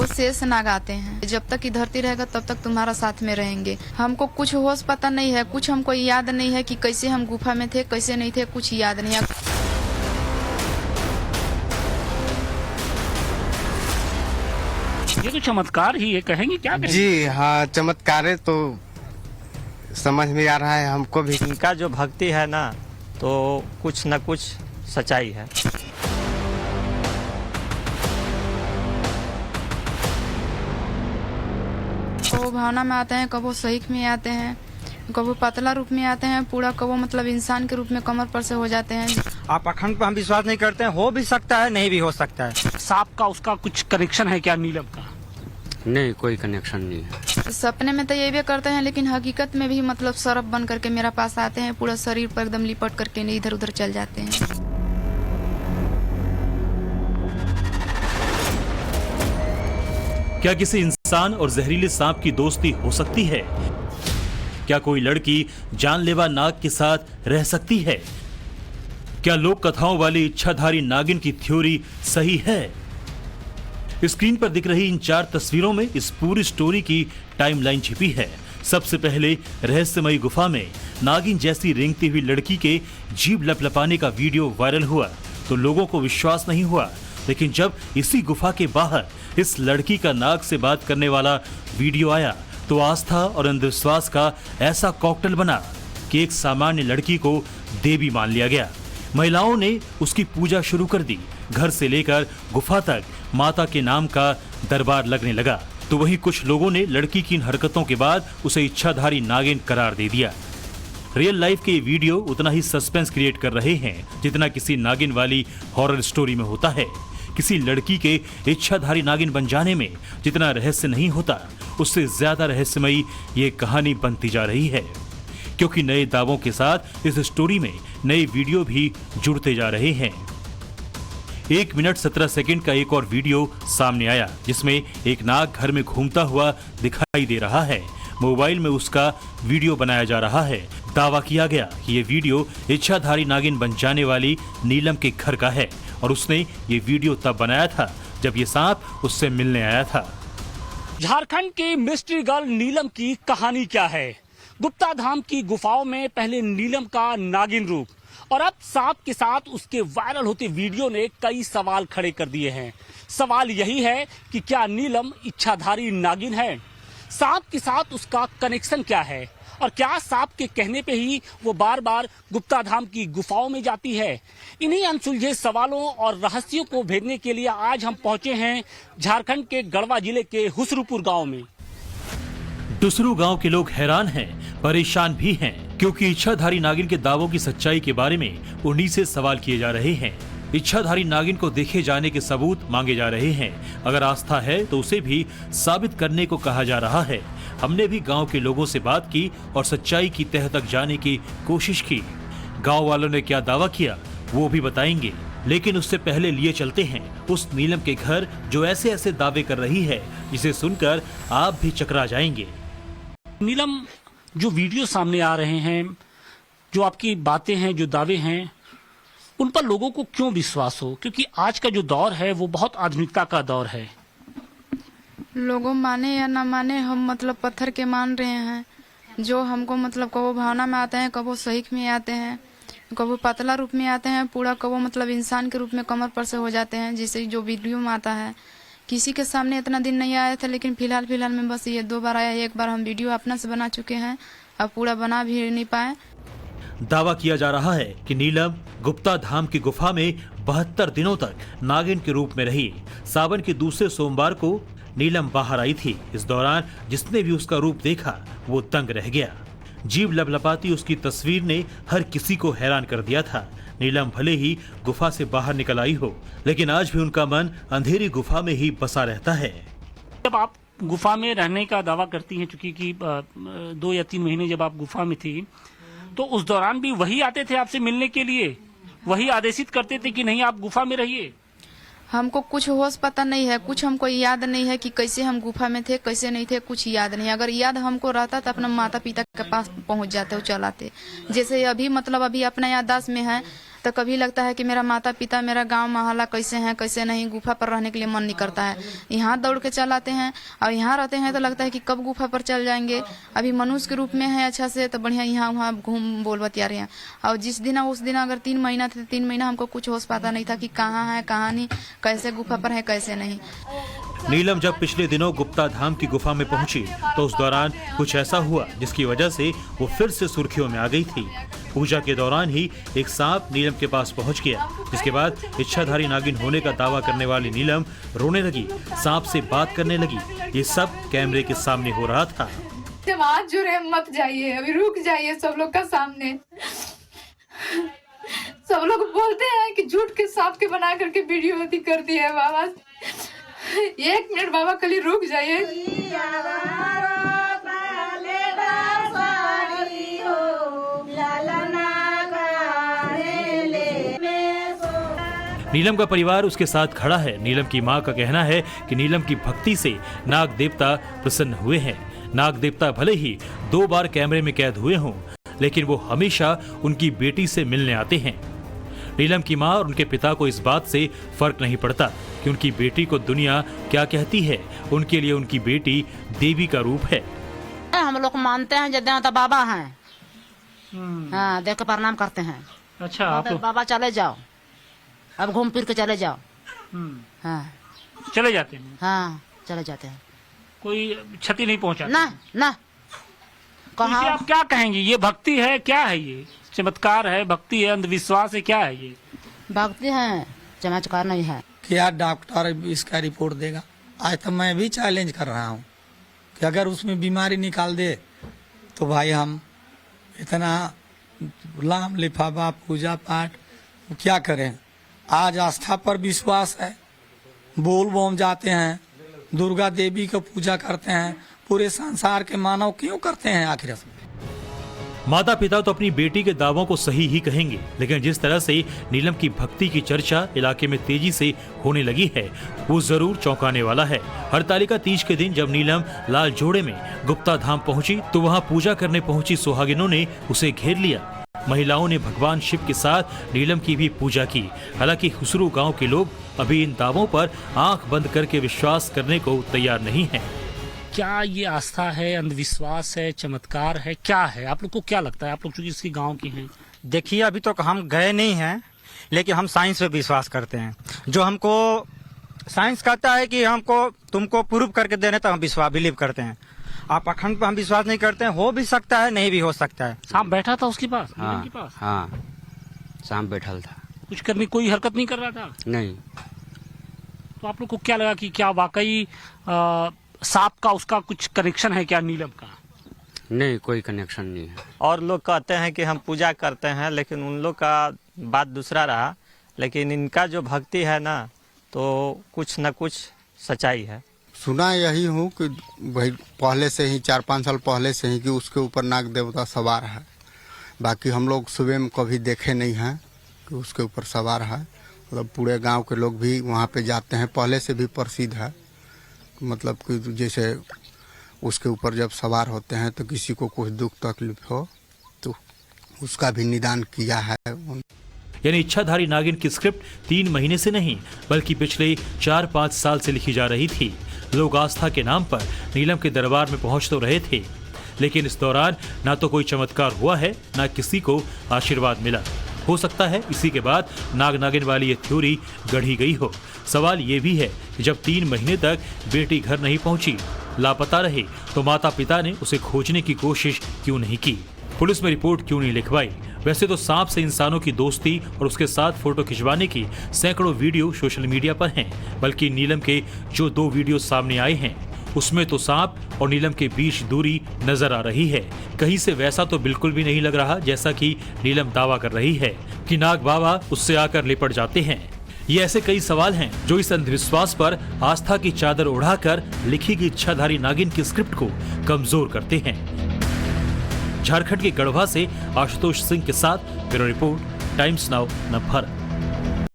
वो शेष नाग आते हैं, जब तक की धरती रहेगा तब तक तुम्हारा साथ में रहेंगे। हमको कुछ होश पता नहीं है, कुछ हमको याद नहीं है कि कैसे हम गुफा में थे कैसे नहीं थे, कुछ याद नहीं है। ये तो चमत्कार ही है, कहेंगे क्या कहेंगे? जी हाँ, चमत्कार है तो समझ में आ रहा है हमको भी। इनका जो भक्ति है ना, तो कुछ न कुछ सच्चाई है। कबो भावना में आते हैं, कबो सहीक में आते हैं, कबो पतला रूप में आते हैं, पूरा कबो मतलब इंसान के रूप में कमर पर से हो जाते हैं। आप अखंड पर हम विश्वास नहीं करते हैं, हो भी सकता है नहीं भी हो सकता है। सांप का उसका कुछ कनेक्शन है क्या नीलम का? नहीं, कोई कनेक्शन नहीं है। सपने में तो ये भी करते हैं, लेकिन हकीकत में भी मतलब सरफ बन करके मेरा पास आते हैं, पूरा शरीर पर एकदम लिपट करके इधर उधर चल जाते हैं। क्या किसी इंसान और जहरीले सांप की दोस्ती हो सकती है? क्या कोई लड़की जानलेवा नाग के साथ रह सकती है? क्या लोक कथाओं वाली इच्छाधारी नागिन की थ्योरी सही है? स्क्रीन पर दिख रही इन 4 तस्वीरों में इस पूरी स्टोरी की टाइमलाइन छिपी है। सबसे पहले रहस्यमयी गुफा में नागिन जैसी रेंगती हुई लड़की के जीभ लपलपाने का वीडियो वायरल हुआ तो लोगों को विश्वास नहीं हुआ, लेकिन जब इसी गुफा के बाहर इस लड़की का नाग से बात करने वाला वीडियो आया तो आस्था और अंधविश्वास का ऐसा कॉकटेल बना कि एक सामान्य लड़की को देवी मान लिया गया। महिलाओं ने उसकी पूजा शुरू कर दी। घर से लेकर गुफा तक माता के नाम का दरबार लगने लगा। तो वहीं कुछ लोगों ने लड़की की इन हरकतों के बाद उसे इच्छाधारी नागिन करार दे दिया। रियल लाइफ के ये वीडियो उतना ही सस्पेंस क्रिएट कर रहे हैं जितना किसी नागिन वाली हॉरर स्टोरी में होता है। किसी लड़की के इच्छाधारी नागिन बन जाने में जितना रहस्य नहीं होता, उससे ज्यादा रहस्यमयी ये कहानी बनती जा रही है, क्योंकि नए दावों के साथ इस स्टोरी में नए वीडियो भी जुड़ते जा रहे हैं। 1 मिनट 17 सेकंड का एक और वीडियो सामने आया जिसमें एक नाग घर में घूमता हुआ दिखाई दे रहा है। मोबाइल में उसका वीडियो बनाया जा रहा है। दावा किया गया कि ये वीडियो इच्छाधारी नागिन बन जाने वाली नीलम के घर का है और उसने ये वीडियो तब बनाया था जब ये सांप उससे मिलने आया था। झारखंड की मिस्ट्री गर्ल नीलम की कहानी क्या है? गुप्ता धाम की गुफाओं में पहले नीलम का नागिन रूप और अब सांप के साथ उसके वायरल होते वीडियो ने कई सवाल खड़े कर दिए हैं। सवाल यही है कि क्या नीलम इच्छाधारी नागिन है? सांप के साथ उसका कनेक्शन क्या है? और क्या सांप के कहने पे ही वो बार बार गुप्ता धाम की गुफाओं में जाती है? इन्हीं अनसुलझे सवालों और रहस्यों को भेदने के लिए आज हम पहुंचे हैं झारखंड के गढ़वा जिले के हुसरूपुर गांव में। डुसरू गांव के लोग हैरान हैं, परेशान भी हैं, क्योंकि इच्छाधारी नागिन के दावों की सच्चाई के बारे में उन्हीं से सवाल किए जा रहे हैं। इच्छाधारी नागिन को देखे जाने के सबूत मांगे जा रहे हैं। अगर आस्था है तो उसे भी साबित करने को कहा जा रहा है। हमने भी गांव के लोगों से बात की और सच्चाई की तह तक जाने की कोशिश की। गांव वालों ने क्या दावा किया वो भी बताएंगे, लेकिन उससे पहले लिए चलते हैं उस नीलम के घर जो ऐसे ऐसे दावे कर रही है जिसे सुनकर आप भी चकरा जाएंगे। नीलम, जो वीडियो सामने आ रहे हैं, जो आपकी बातें हैं, जो दावे हैं, उन पर लोगों को क्यों विश्वास हो? क्योंकि आज का जो दौर है वो बहुत आधुनिकता का दौर है। लोगों माने या ना माने, हम मतलब पत्थर के मान रहे हैं। जो हमको मतलब कबो भावना में आते हैं, कबो सहीक में आते हैं, कबो पतला रूप में आते हैं, पूरा कबो मतलब इंसान के रूप में कमर पर से हो जाते हैं, जिसे जो वीडियो में आता है। किसी के सामने इतना दिन नहीं आया था, लेकिन फिलहाल में बस ये 2 बार आया। एक बार हम वीडियो अपना से बना चुके हैं, अब पूरा बना भी नहीं पाए। दावा किया जा रहा है कि नीलम गुप्ता धाम की गुफा में 72 दिनों तक नागिन के रूप में रही। सावन के दूसरे सोमवार को नीलम बाहर आई थी। इस दौरान जिसने भी उसका रूप देखा वो दंग रह गया। जीभ लपलपाती उसकी तस्वीर ने हर किसी को हैरान कर दिया था। नीलम भले ही गुफा से बाहर निकल आई हो, लेकिन आज भी उनका मन अंधेरी गुफा में ही बसा रहता है। जब आप गुफा में रहने का दावा करती हैं, चूंकि 2 या 3 महीने जब आप गुफा में थी, तो उस दौरान भी वही आते थे आपसे मिलने के लिए? वही आदेशित करते थे कि नहीं आप गुफा में रहिए? हमको कुछ होश पता नहीं है, कुछ हमको याद नहीं है कि कैसे हम गुफा में थे कैसे नहीं थे, कुछ याद नहीं। अगर याद हमको रहता तो अपना माता पिता के पास पहुंच जाते और चलाते। जैसे अभी मतलब अभी अपना याददाश्त में है, तो कभी लगता है कि मेरा माता पिता, मेरा गांव मोहल्ला कैसे हैं कैसे नहीं। गुफा पर रहने के लिए मन नहीं करता है। यहाँ दौड़ के चल आते हैं और यहाँ रहते हैं तो लगता है कि कब गुफा पर चल जाएंगे। अभी मनुष्य के रूप में है अच्छा से तो बढ़िया यहाँ वहाँ घूम बोल बतिया रहे हैं। और जिस दिन उस दिन अगर 3 महीना थे, 3 महीना हमको कुछ होश पाता नहीं था कि कहाँ है कहाँ नहीं, कैसे गुफा पर है कैसे नहीं। नीलम जब पिछले दिनों गुप्ता धाम की गुफा में पहुंची तो उस दौरान कुछ ऐसा हुआ जिसकी वजह से वो फिर से सुर्खियों में आ गई थी। पूजा के दौरान ही एक सांप नीलम के पास पहुंच गया, जिसके बाद इच्छाधारी नागिन होने का दावा करने वाली नीलम रोने लगी, सांप से बात करने लगी। ये सब कैमरे के सामने हो रहा था। जब हाथ जुड़े मत जाइए, अभी रुक जाइए सब लोग का सामने। सब लोग बोलते हैं कि झूठ के सांप के बना करके वीडियो अति कर दिया है। बाबा 1 मिनट बाबा कल रुक जाइए। नीलम का परिवार उसके साथ खड़ा है। नीलम की मां का कहना है कि नीलम की भक्ति से नाग देवता प्रसन्न हुए हैं। नाग देवता भले ही 2 बार कैमरे में कैद हुए हों, लेकिन वो हमेशा उनकी बेटी से मिलने आते हैं। नीलम की मां और उनके पिता को इस बात से फर्क नहीं पड़ता कि उनकी बेटी को दुनिया क्या कहती है। उनके लिए उनकी बेटी देवी का रूप है। हम लोग मानते हैं जब देवता बाबा हैं। हाँ, देख के प्रणाम करते हैं। अच्छा, आप बाबा चले जाओ, अब घूम फिर के चले जाओ। हाँ, चले जाते हैं? हाँ, चले जाते हैं। कोई क्षति नहीं पहुंचा? ना। कहाँ आप क्या कहेंगे? ये भक्ति है, क्या है? ये चमत्कार है, भक्ति है, अंधविश्वास है, क्या है ये? भक्ति है, चमत्कार नहीं है। क्या डॉक्टर इसका रिपोर्ट देगा? आज तो मैं भी चैलेंज कर रहा हूँ कि अगर उसमें बीमारी निकाल दे तो भाई हम इतना लाम लिफाफा पूजा पाठ क्या करें। आज आस्था पर विश्वास है, बोल बम जाते हैं, दुर्गा देवी को पूजा करते हैं। पूरे संसार के मानव क्यों करते हैं आखिर? माता पिता तो अपनी बेटी के दावों को सही ही कहेंगे, लेकिन जिस तरह से नीलम की भक्ति की चर्चा इलाके में तेजी से होने लगी है वो जरूर चौंकाने वाला है। हरतालिका तीज के दिन जब नीलम लाल जोड़े में गुप्ता धाम पहुंची तो वहां पूजा करने पहुंची सुहागिनों ने उसे घेर लिया। महिलाओं ने भगवान शिव के साथ नीलम की भी पूजा की। हालांकि खुसरू गांव के लोग अभी इन दावों पर आंख बंद करके विश्वास करने को तैयार नहीं है। क्या ये आस्था है, अंधविश्वास है, चमत्कार है, क्या है? आप लोग को क्या लगता है? आप लोग चूंकि इसकी गांव के हैं। देखिए, अभी तक हम गए नहीं हैं, लेकिन हम साइंस पे विश्वास करते हैं। जो हमको साइंस कहता है कि हमको तुमको प्रूव करके देने तो हम विश्वास बिलीव करते हैं। आप अखंड पे हम विश्वास नहीं करते हैं। हो भी सकता है, नहीं भी हो सकता है। सांप बैठा था उसके पास? हाँ, सांप बैठा था। कुछ करने, कोई हरकत नहीं कर रहा था? नहीं। तो आप लोग को क्या लगा कि क्या वाकई सांप का उसका कुछ कनेक्शन है क्या नीलम का? नहीं, कोई कनेक्शन नहीं है। और लोग कहते हैं कि हम पूजा करते हैं, लेकिन उन लोग का बात दूसरा रहा। लेकिन इनका जो भक्ति है ना, तो कुछ न कुछ सच्चाई है। सुना यही हूँ कि भाई पहले से ही 4-5 साल पहले से ही कि उसके ऊपर नाग देवता सवार है। बाकी हम लोग सुबह में कभी देखे नहीं हैं कि उसके ऊपर सवार है। मतलब पूरे गांव के लोग भी वहाँ पे जाते हैं, पहले से भी प्रसिद्ध है। मतलब कि जैसे उसके ऊपर जब सवार होते हैं तो किसी को कुछ दुख तकलीफ हो तो उसका भी निदान किया है। यानी इच्छाधारी नागिन की स्क्रिप्ट 3 महीने से नहीं बल्कि पिछले 4-5 साल से लिखी जा रही थी। लोग आस्था के नाम पर नीलम के दरबार में पहुंच तो रहे थे, लेकिन इस दौरान ना तो कोई चमत्कार हुआ है, ना किसी को आशीर्वाद मिला। हो सकता है इसी के बाद नाग नागिन वाली ये थ्योरी गढ़ी गई हो। सवाल ये भी है कि जब 3 महीने तक बेटी घर नहीं पहुंची, लापता रहे, तो माता पिता ने उसे खोजने की कोशिश क्यों नहीं की? पुलिस में रिपोर्ट क्यों नहीं लिखवाई? वैसे तो सांप से इंसानों की दोस्ती और उसके साथ फोटो खिंचवाने की सैकड़ों वीडियो सोशल मीडिया पर हैं, बल्कि नीलम के जो 2 वीडियो सामने आए हैं उसमें तो सांप और नीलम के बीच दूरी नजर आ रही है। कहीं से वैसा तो बिल्कुल भी नहीं लग रहा जैसा कि नीलम दावा कर रही है कि नाग बाबा उससे आकर लिपट जाते हैं। ये ऐसे कई सवाल हैं जो इस अंधविश्वास पर आस्था की चादर ओढ़ाकर लिखी गई इच्छाधारी नागिन की स्क्रिप्ट को कमजोर करते हैं। झारखंड के गढ़वा से आशुतोष सिंह के साथ bureau report, times now Navbharat.